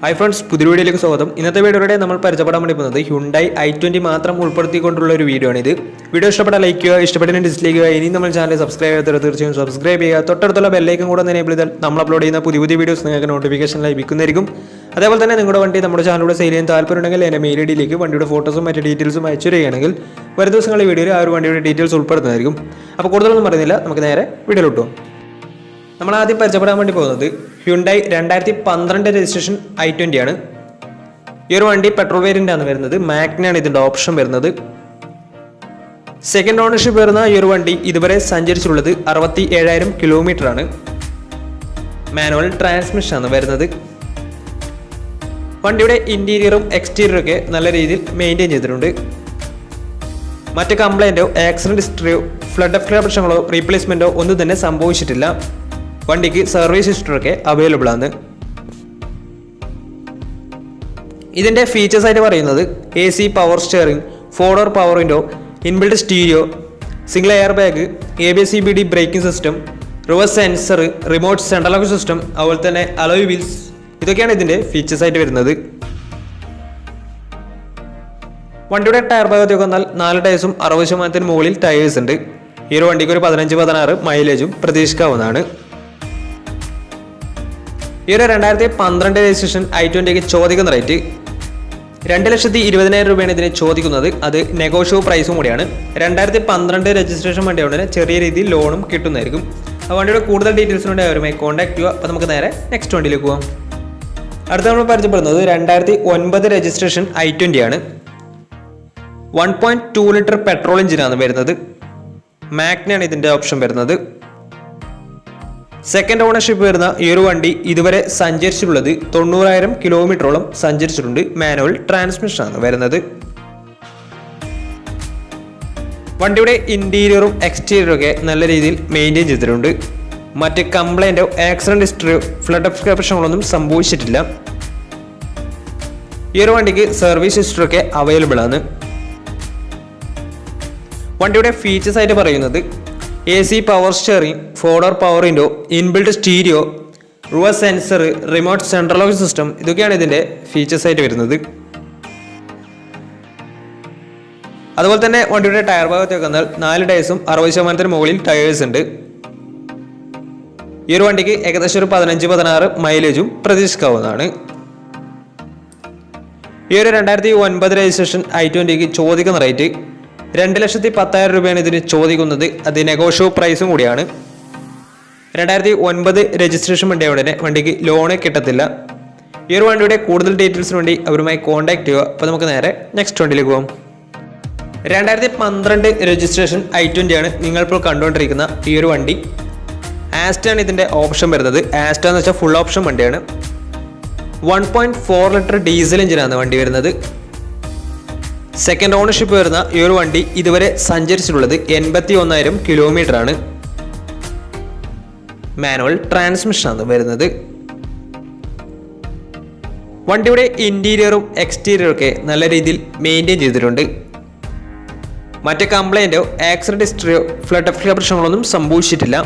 Hi friends, പുതിയ വീഡിയോയിലേക്ക് സ്വാഗതം. ഇന്നത്തെ വീഡിയോയുടെ നമ്മൾ പരിചയപ്പെടാൻ വേണ്ടി പോകുന്നത് ഹ്യുണ്ടായി i20 മാത്രം ഉൾപ്പെടുത്തിക്കൊണ്ടുള്ള ഒരു വീഡിയോ ആണ് ഇത്. വീഡിയോ ഇഷ്ടപ്പെട്ടാൽ ലൈക്ക് ചെയ്യുക, ഇഷ്ടപ്പെട്ടതിന് ഡിസ്ലൈക്ക് ചെയ്യുക. ഇനി നമ്മൾ ചാനൽ സബ്സ്ക്രൈബ് ചെയ്യാത്തവർ തീർച്ചയായും സബ്സ്ക്രൈബ് ചെയ്യുക. തൊട്ടടുത്തുള്ള ബെല്ലൈക്കൻ കൂടെ എനേബിൾ ചെയ്താൽ നമ്മൾ അപ്ലോഡ് ചെയ്യുന്ന പുതിയ വീഡിയോസ് നിങ്ങൾക്ക് നോട്ടിഫിക്കേഷൻ ലഭിക്കുന്നതായിരിക്കും. അതേപോലെ തന്നെ നിങ്ങളുടെ വണ്ടി നമ്മുടെ ചാനലിലൂടെ സെയിൽ ചെയ്യാൻ താല്പര്യമുണ്ടെങ്കിൽ എൻ്റെ മെയിൽ ഐഡിയിലേക്ക് വണ്ടിയുടെ ഫോട്ടോസും മറ്റ് ഡീറ്റെയിൽസും അയച്ചു തരികയാണെങ്കിൽ വരും ദിവസങ്ങളിൽ വീഡിയോയിൽ ആ ഒരു വണ്ടിയുടെ ഡീറ്റെയിൽസ് ഉൾപ്പെടുന്നതായിരിക്കും. അപ്പോൾ കൂടുതലൊന്നും പറയുന്നില്ല, നമുക്ക് നേരെ വീഡിയോയിലോട്ടും. നമ്മൾ ആദ്യം പരിചയപ്പെടാൻ വേണ്ടി പോകുന്നത് ഹ്യുണ്ടായി 2012 രജിസ്ട്രേഷൻ i20 ആണ്. ഈ ഒരു വണ്ടി പെട്രോൾ വേരിയൻ്റ് ആണ് വരുന്നത്. മാഗ്നയാണ് ഇതിൻ്റെ ഓപ്ഷൻ വരുന്നത്. സെക്കൻഡ് ഓണർഷിപ്പ് വരുന്ന ഈ ഒരു വണ്ടി ഇതുവരെ സഞ്ചരിച്ചിട്ടുള്ളത് 67,000 കിലോമീറ്റർ ആണ്. മാനുവൽ ട്രാൻസ്മിഷൻ ആണ് വരുന്നത്. വണ്ടിയുടെ ഇന്റീരിയറും എക്സ്റ്റീരിയറും ഒക്കെ നല്ല രീതിയിൽ മെയിൻറ്റെയിൻ ചെയ്തിട്ടുണ്ട്. മറ്റ് കംപ്ലൈൻറ്റോ ആക്സിഡന്റ് ഹിസ്റ്ററിയോ ഫ്ലഡ് പ്രശ്നങ്ങളോ റീപ്ലേസ്മെൻറ്റോ ഒന്നും തന്നെ സംഭവിച്ചിട്ടില്ല. വണ്ടിക്ക് സർവീസ് ഹിസ്റ്ററൊക്കെ അവൈലബിൾ ആണ്. ഇതിൻ്റെ ഫീച്ചേഴ്സ് ആയിട്ട് പറയുന്നത് AC power steering, 4-door power window, inbuilt stereo, single air bag, ABS CBD braking system, reverse sensor, remote central lock system, അതുപോലെ തന്നെ അലോയ് വീൽസ്, ഇതൊക്കെയാണ് ഇതിൻ്റെ ഫീച്ചേഴ്സ് ആയിട്ട് വരുന്നത്. വണ്ടിയുടെ ടയർ ഭാഗത്തേക്ക് വന്നാൽ 4 ടയേഴ്സും 60% മുകളിൽ ടയേഴ്സ് ഉണ്ട്. ഈ ഒരു വണ്ടിക്ക് ഒരു 15-16 മൈലേജും പ്രതീക്ഷിക്കാവുന്നതാണ്. ഈ ഒരു 2012 രജിസ്ട്രേഷൻ i20ക്ക് ചോദിക്കുന്ന റേറ്റ് 2,20,000 രൂപയാണ് ഇതിന് ചോദിക്കുന്നത്. അത് നെഗോഷ്യബിൾ പ്രൈസും കൂടിയാണ്. 2012 രജിസ്ട്രേഷൻ വണ്ടിയോടെ ചെറിയ രീതിയിൽ ലോണും കിട്ടുന്നതായിരിക്കും. ആ വണ്ടിയുടെ കൂടുതൽ ഡീറ്റെയിൽസിനുണ്ട് അവരുമായി കോൺടാക്ട് ചെയ്യുക. അപ്പോൾ നമുക്ക് നേരെ നെക്സ്റ്റ് വണ്ടിയിലേക്ക് പോകാം. അടുത്ത നമ്മൾ പരിചയപ്പെടുന്നത് 2009 രജിസ്ട്രേഷൻ i20 ആണ്. 1.2 ലിറ്റർ പെട്രോൾ എഞ്ചിനാണ് വരുന്നത്. മാഗ്നയാണ് ഇതിൻ്റെ ഓപ്ഷൻ വരുന്നത്. സെക്കൻഡ് ഓണർഷിപ്പ് വരുന്ന ഈ ഒരു വണ്ടി ഇതുവരെ സഞ്ചരിച്ചിട്ടുള്ളത് 90,000 കിലോമീറ്ററോളം സഞ്ചരിച്ചിട്ടുണ്ട്. മാനുവൽ ട്രാൻസ്മിഷൻ ആണ് വരുന്നത്. വണ്ടിയുടെ ഇന്റീരിയറും എക്സ്റ്റീരിയറും ഒക്കെ നല്ല രീതിയിൽ മെയിൻറ്റെയിൻ ചെയ്തിട്ടുണ്ട്. മറ്റ് കംപ്ലൈൻറ്റോ ആക്സിഡന്റ് ഹിസ്റ്ററിയോ ഫ്ലഡ് പ്രശ്നങ്ങളൊന്നും സംഭവിച്ചിട്ടില്ല. ഈ ഒരു വണ്ടിക്ക് സർവീസ് ഹിസ്റ്ററൊക്കെ അവൈലബിൾ ആണ്. വണ്ടിയുടെ ഫീച്ചേഴ്സ് ആയിട്ട് പറയുന്നത് AC power steering, 4-door power window, inbuilt stereo, reverse sensor, remote central lock system, ഇതൊക്കെയാണ് ഇതിൻ്റെ ഫീച്ചേഴ്സ് ആയിട്ട് വരുന്നത്. അതുപോലെ തന്നെ വണ്ടിയുടെ ടയർ ഭാഗത്തേക്ക് വന്നാൽ 4 ടയേഴ്സും 60% മുകളിൽ ടയേഴ്സ് ഉണ്ട്. ഈ ഒരു വണ്ടിക്ക് ഏകദേശം ഒരു 15-16 മൈലേജും പ്രതീക്ഷിക്കാവുന്നതാണ്. ഈ ഒരു 2009 രജിസ്ട്രേഷൻ i20ക്ക് ചോദിക്കുന്ന റേറ്റ് 2,10,000 രൂപയാണ് ഇതിന് ചോദിക്കുന്നത്. അത് നെഗോഷ്യബിൾ പ്രൈസും കൂടിയാണ്. 2009 രജിസ്ട്രേഷൻ വണ്ടിയോടെ വണ്ടിക്ക് ലോണ് കിട്ടത്തില്ല. ഈ ഒരു വണ്ടിയുടെ കൂടുതൽ ഡീറ്റെയിൽസിന് വേണ്ടി അവരുമായി കോൺടാക്ട് ചെയ്യുക. അപ്പോൾ നമുക്ക് നേരെ നെക്സ്റ്റ് വണ്ടിയിലേക്ക് പോകാം. 2012 രജിസ്ട്രേഷൻ i20 ആണ് നിങ്ങളിപ്പോൾ കണ്ടുകൊണ്ടിരിക്കുന്ന ഈ ഒരു വണ്ടി. ആസ്റ്റയാണ് ഇതിൻ്റെ ഓപ്ഷൻ വരുന്നത്. ആസ്റ്റ എന്ന് വെച്ചാൽ ഫുൾ ഓപ്ഷൻ വണ്ടിയാണ്. 1.4 ലിറ്റർ ഡീസൽ എഞ്ചിനാണ് വണ്ടി വരുന്നത്. സെക്കൻഡ് ഓണർഷിപ്പ് വരുന്ന ഈ ഒരു വണ്ടി ഇതുവരെ സഞ്ചരിച്ചിട്ടുള്ളത് 81,000 കിലോമീറ്റർ ആണ്. മാനുവൽ ട്രാൻസ്മിഷൻ ആണ് വരുന്നത്. വണ്ടിയുടെ ഇന്റീരിയറും എക്സ്റ്റീരിയറും ഒക്കെ നല്ല രീതിയിൽ മെയിൻറ്റെയിൻ ചെയ്തിട്ടുണ്ട്. മറ്റ് കംപ്ലൈൻറ്റോ ആക്സിഡന്റ് ഹിസ്റ്ററിയോ ഫ്ലഡ് പ്രശ്നങ്ങളൊന്നും സംഭവിച്ചിട്ടില്ല.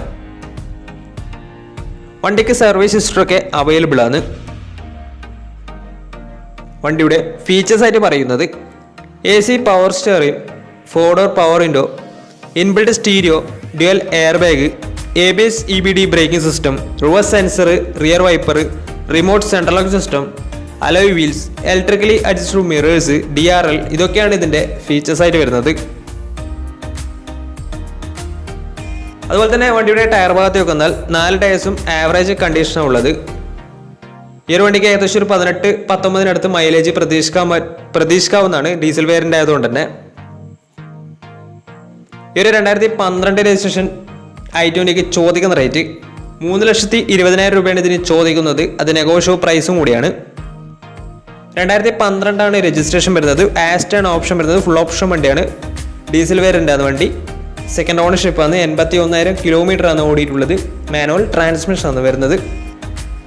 വണ്ടിക്ക് സർവീസ് ഹിസ്റ്ററൊക്കെ അവൈലബിൾ ആണ്. വണ്ടിയുടെ ഫീച്ചേഴ്സ് ആയിട്ട് പറയുന്നത് AC power steering, 4-door power window, inbuilt stereo, dual air bag, ABS EBD braking system, reverse sensor, rear wiper, remote central lock system, alloy wheels, electrically adjustable mirrors, DRL, ഇതൊക്കെയാണ് ഇതിൻ്റെ features ആയിട്ട് വരുന്നത്. അതുപോലെ തന്നെ വണ്ടിയുടെ tyre ഭാഗത്തേക്ക് വന്നാൽ 4 ടയേഴ്സും average കണ്ടീഷനാണ് ഉള്ളത്. ഈ ഒരു വണ്ടിക്ക് ഏകദേശം ഒരു 18-19 മൈലേജ് പ്രതീക്ഷിക്കാവുന്നതാണ് ഡീസൽ വേരിയൻ്റ് ആയതുകൊണ്ട് തന്നെ. ഈ ഒരു 2012 രജിസ്ട്രേഷൻ i20ക്ക് ചോദിക്കുന്ന റേറ്റ് 3,20,000 രൂപയാണ് ഇതിന് ചോദിക്കുന്നത്. അത് നെഗോഷ്യബിൾ പ്രൈസും കൂടിയാണ്. 2012 രജിസ്ട്രേഷൻ വരുന്നത്. ആസ്റ്റയാണ് ഓപ്ഷൻ വരുന്നത്. ഫുൾ ഓപ്ഷൻ വണ്ടിയാണ്. ഡീസൽ വേരിയൻ്റ് ആണ് വണ്ടി. സെക്കൻഡ് ഓണർഷിപ്പ് ആണ്. 81,000 കിലോമീറ്റർ ആണ് ഓടിയിട്ടുള്ളത്. മാനുവൽ ട്രാൻസ്മിഷൻ ആണ് വരുന്നത്.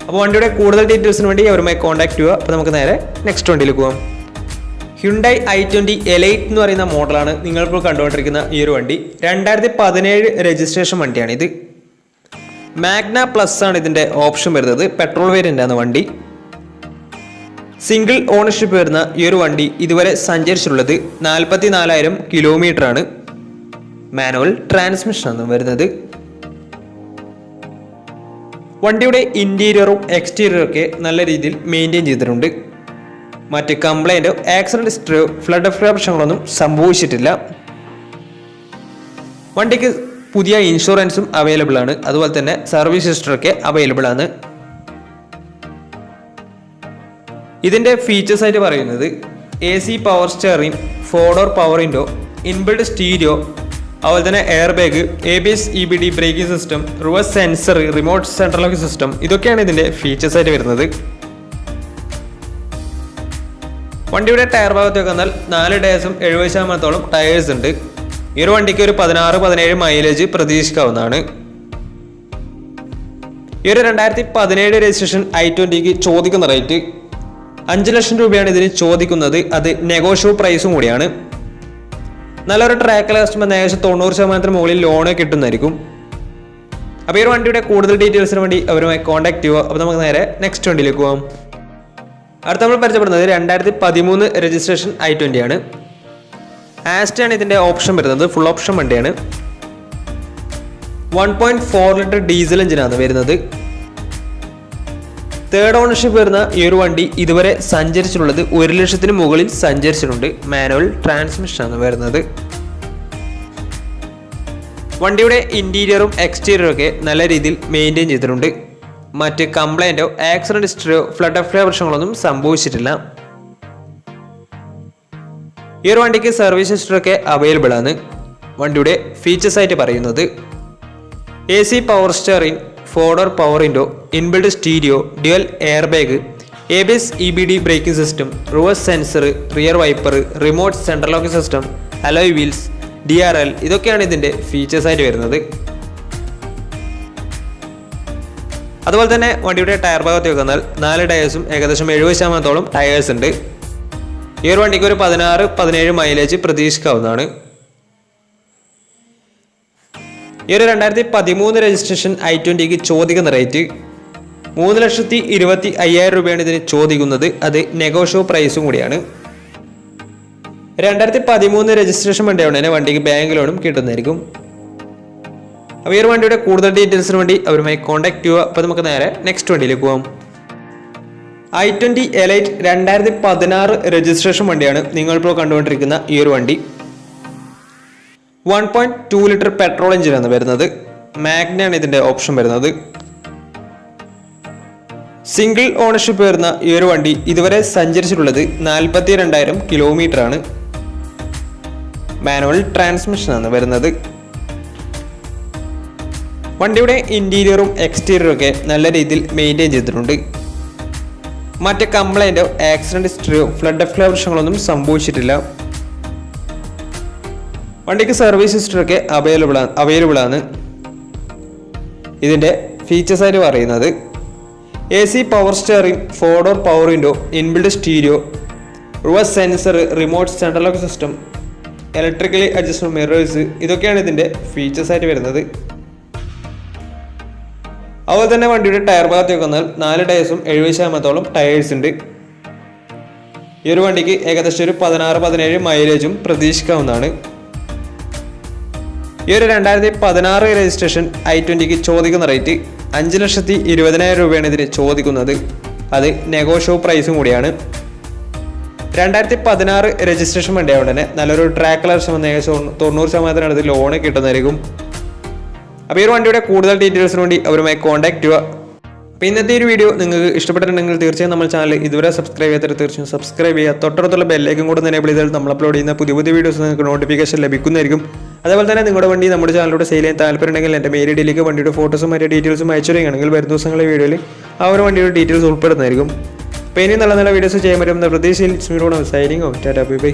അപ്പോൾ വണ്ടിയുടെ കൂടുതൽ ഡീറ്റെയിൽസിന് വേണ്ടി അവരുമായി കോൺടാക്ട് ചെയ്യുക. അപ്പോൾ നമുക്ക് നേരെ നെക്സ്റ്റ് വണ്ടിയിലേക്ക് പോകാം. ഹ്യുണ്ടായി i20 എലൈറ്റ് എന്ന് പറയുന്ന മോഡലാണ് നിങ്ങളിപ്പോൾ കണ്ടുകൊണ്ടിരിക്കുന്ന ഈ ഒരു വണ്ടി. 2017 രജിസ്ട്രേഷൻ വണ്ടിയാണ് ഇത്. മാഗ്ന പ്ലസ് ആണ് ഇതിൻ്റെ ഓപ്ഷൻ വരുന്നത്. പെട്രോൾ വേരിയൻ്റ് ആണ് വണ്ടി. സിംഗിൾ ഓണർഷിപ്പ് വരുന്ന ഈ ഒരു വണ്ടി ഇതുവരെ സഞ്ചരിച്ചിട്ടുള്ളത് 44,000 കിലോമീറ്റർ ആണ്. മാനുവൽ ട്രാൻസ്മിഷനാണ് വരുന്നത്. വണ്ടിയുടെ ഇന്റീരിയറും എക്സ്റ്റീരിയറും ഒക്കെ നല്ല രീതിയിൽ മെയിൻറ്റെയിൻ ചെയ്തിട്ടുണ്ട്. മറ്റ് കംപ്ലൈൻറ്റോ ആക്സിഡന്റ് ഹിസ്റ്ററിയോ ഫ്ലഡ് പ്രശ്നങ്ങളൊന്നും സംഭവിച്ചിട്ടില്ല. വണ്ടിക്ക് പുതിയ ഇൻഷുറൻസും അവൈലബിൾ ആണ്. അതുപോലെ തന്നെ സർവീസ് ഹിസ്റ്ററൊക്കെ അവൈലബിൾ ആണ്. ഇതിൻ്റെ ഫീച്ചേഴ്സ് ആയിട്ട് പറയുന്നത് AC power steering, 4 door power window, inbuilt stereo, അതുപോലെ തന്നെ air bag, ABS EBD braking system, reverse sensor, remote central lock system, ഇതൊക്കെയാണ് ഇതിൻ്റെ ഫീച്ചേഴ്സ് ആയിട്ട് വരുന്നത്. വണ്ടിയുടെ ടയർ ഭാഗത്തേക്ക് വന്നാൽ 4 ടയേഴ്സും 70% ടയേഴ്സ് ഉണ്ട്. ഈ ഒരു വണ്ടിക്ക് ഒരു 16-17 മൈലേജ് പ്രതീക്ഷിക്കാവുന്നതാണ്. ഈ ഒരു 2017 രജിസ്ട്രേഷൻ i20ക്ക് ചോദിക്കുന്ന റേറ്റ് 5 ലക്ഷം രൂപയാണ് ഇതിന് ചോദിക്കുന്നത്. അത് നെഗോഷ്യബിൾ പ്രൈസും കൂടിയാണ്. നല്ലൊരു ട്രാക്കിൽ കസ്റ്റമർ ഏകദേശം 90% മുകളിൽ ലോണ് കിട്ടുന്നതായിരിക്കും. അപ്പോൾ ഈ ഒരു വണ്ടിയുടെ കൂടുതൽ ഡീറ്റെയിൽസിന് വേണ്ടി അവരുമായി കോൺടാക്ട് ചെയ്യുക. അപ്പോൾ നമുക്ക് നേരെ നെക്സ്റ്റ് വണ്ടിയിലേക്ക് പോകാം. അടുത്ത നമ്മൾ പരിചയപ്പെടുന്നത് 2013 രജിസ്ട്രേഷൻ i20 ആണ്. ആസ്റ്റയാണ് ഇതിൻ്റെ ഓപ്ഷൻ വരുന്നത്. ഫുൾ ഓപ്ഷൻ വണ്ടിയാണ്. 1.4 ലിറ്റർ ഡീസൽ എഞ്ചിനാണ് വരുന്നത്. തേർഡ് ഓണർഷിപ്പ് വരുന്ന ഈ ഒരു വണ്ടി ഇതുവരെ സഞ്ചരിച്ചിട്ടുള്ളത് 1 ലക്ഷത്തിന് മുകളിൽ സഞ്ചരിച്ചിട്ടുണ്ട്. മാനുവൽ ട്രാൻസ്മിഷനാണ് വരുന്നത്. വണ്ടിയുടെ ഇന്റീരിയറും എക്സ്റ്റീരിയറും ഒക്കെ നല്ല രീതിയിൽ മെയിൻറ്റെയിൻ ചെയ്തിട്ടുണ്ട്. മറ്റ് കംപ്ലൈൻറ്റോ ആക്സിഡന്റ് ഹിസ്റ്ററിയോ ഫ്ലഡ് പ്രശ്നങ്ങളൊന്നും സംഭവിച്ചിട്ടില്ല. ഈ ഒരു വണ്ടിക്ക് സർവീസ് ഹിസ്റ്ററൊക്കെ അവൈലബിൾ ആണ്. വണ്ടിയുടെ ഫീച്ചേഴ്സ് ആയിട്ട് പറയുന്നത് AC power steering, 4 door power window, inbuilt stereo, dual air bag, ABS EBD braking system, reverse sensor, rear wiper, remote central lock system, alloy wheels, DRL, ഇതൊക്കെയാണ് ഇതിൻ്റെ ഫീച്ചേഴ്സ് ആയിട്ട് വരുന്നത്. അതുപോലെ തന്നെ വണ്ടിയുടെ ടയർ ഭാഗത്തേക്ക് വന്നാൽ 4 ടയേഴ്സും ഏകദേശം 70% ടയേഴ്സ് ഉണ്ട്. ഈ ഒരു വണ്ടിക്ക് ഒരു 16-17 മൈലേജ് പ്രതീക്ഷിക്കാവുന്നതാണ്. ഈ ഒരു 2013 രജിസ്ട്രേഷൻ i20ക്ക് ചോദിക്കുന്ന റേറ്റ് 3,25,000 രൂപയാണ് ഇതിന് ചോദിക്കുന്നത്. അത് നെഗോഷ്യബിൾ പ്രൈസും കൂടിയാണ്. 2013 രജിസ്ട്രേഷൻ വണ്ടിയാണ് തന്നെ വണ്ടിക്ക് ബാങ്ക് ലോണും കിട്ടുന്നതായിരിക്കും. അപ്പോൾ ഈ ഒരു വണ്ടിയുടെ കൂടുതൽ ഡീറ്റെയിൽസിന് വേണ്ടി അവരുമായി കോൺടാക്ട് ചെയ്യുക. അപ്പോൾ നമുക്ക് നേരെ നെക്സ്റ്റ് വണ്ടിയിലേക്ക് പോകാം. i20 എലൈറ്റ് 2016 രജിസ്ട്രേഷൻ വണ്ടിയാണ് നിങ്ങളിപ്പോൾ കണ്ടുകൊണ്ടിരിക്കുന്ന ഈ ഒരു വണ്ടി. 1.2 ലിറ്റർ പെട്രോൾ എഞ്ചിനാണ് വരുന്നത്. മാഗ്നയാണ് ഇതിൻ്റെ ഓപ്ഷൻ വരുന്നത്. സിംഗിൾ ഓണർഷിപ്പ് വരുന്ന ഈ ഒരു വണ്ടി ഇതുവരെ സഞ്ചരിച്ചിട്ടുള്ളത് 42,000 കിലോമീറ്റർ ആണ്. മാനുവൽ ട്രാൻസ്മിഷനാണ് വരുന്നത്. വണ്ടിയുടെ ഇന്റീരിയറും എക്സ്റ്റീരിയറും ഒക്കെ നല്ല രീതിയിൽ മെയിൻറ്റെയിൻ ചെയ്തിട്ടുണ്ട്. മറ്റ് കംപ്ലൈൻറ്റോ ആക്സിഡന്റ് ഹിസ്റ്ററിയോ ഫ്ലഡ് പ്രശ്നങ്ങളൊന്നും സംഭവിച്ചിട്ടില്ല. വണ്ടിക്ക് സർവീസ് ഹിസ്റ്ററൊക്കെ അവൈലബിൾ ആണ്. ഇതിൻ്റെ ഫീച്ചേഴ്സ് ആയിട്ട് പറയുന്നത് AC power steering, 4 door power window, inbuilt stereo, reverse sensor, remote central lock system, electrically adjustable mirrors, ഇതൊക്കെയാണ് ഇതിൻ്റെ ഫീച്ചേഴ്സ് ആയിട്ട് വരുന്നത്. അതുപോലെ തന്നെ വണ്ടിയുടെ ടയർ ഭാഗത്തേക്ക് വന്നാൽ 4 ടയേഴ്സും 70% ടയേഴ്സ് ഉണ്ട്. ഈ ഒരു വണ്ടിക്ക് ഏകദേശം ഒരു 16-17 മൈലേജും പ്രതീക്ഷിക്കാവുന്നതാണ്. ഈ ഒരു 2016 രജിസ്ട്രേഷൻ i20ക്ക് ചോദിക്കുന്ന റേറ്റ് 5,20,000 രൂപയാണ് ഇതിന് ചോദിക്കുന്നത്. അത് നെഗോഷ്യബിൾ പ്രൈസും കൂടിയാണ്. 2016 രജിസ്ട്രേഷൻ വണ്ടിയായതുകൊണ്ട് തന്നെ നല്ലൊരു ട്രാക്ക് ലക്ഷം വന്ന ഏകദേശം 90% അടുത്ത് ലോണ് കിട്ടുന്നതായിരിക്കും. അപ്പോൾ ഈ ഒരു വണ്ടിയുടെ കൂടുതൽ ഡീറ്റെയിൽസിന് വേണ്ടി അവരുമായി കോൺടാക്ട് ചെയ്യുക. അപ്പോൾ ഇന്നത്തെ ഒരു വീഡിയോ നിങ്ങൾക്ക് ഇഷ്ടപ്പെട്ടിട്ടുണ്ടെങ്കിൽ തീർച്ചയായും നമ്മൾ ചാനൽ ഇതുവരെ സബ്സ്ക്രൈബ് ചെയ്യാത്ത തീർച്ചയായും സബ്സ്ക്രൈബ് ചെയ്യുക. തൊട്ടടുത്തുള്ള ബെല്ലേക്കും കൂടെ എനേബിൾ ചെയ്താൽ നമ്മൾ അപ്ലോഡ് ചെയ്യുന്ന പുതിയ വീഡിയോസ് നിങ്ങൾക്ക് നോട്ടിഫിക്കേഷൻ ലഭിക്കുന്നതായിരിക്കും. അതേപോലെ തന്നെ നിങ്ങളുടെ വണ്ടി നമ്മുടെ ചാനലിലൂടെ സെയിൽ ചെയ്യാൻ താല്പര്യമുണ്ടെങ്കിൽ എൻ്റെ മെയിൽ ഐഡിയിലേക്ക് വണ്ടിയുടെ ഫോട്ടോസും മറ്റു ഡീറ്റെയിൽസും അയച്ചു തരികയാണെങ്കിൽ വരും ദിവസങ്ങളിലെ വീഡിയോയിൽ ആ ഒരു വണ്ടിയുടെ ഡീറ്റെയിൽസ് ഉൾപ്പെടുന്നതായിരിക്കും. അപ്പോൾ ഇനി നല്ല വീഡിയോസ് ചെയ്യാൻ പറ്റുന്ന പ്രതീക്ഷയിൽ signing off. Tata bye bye.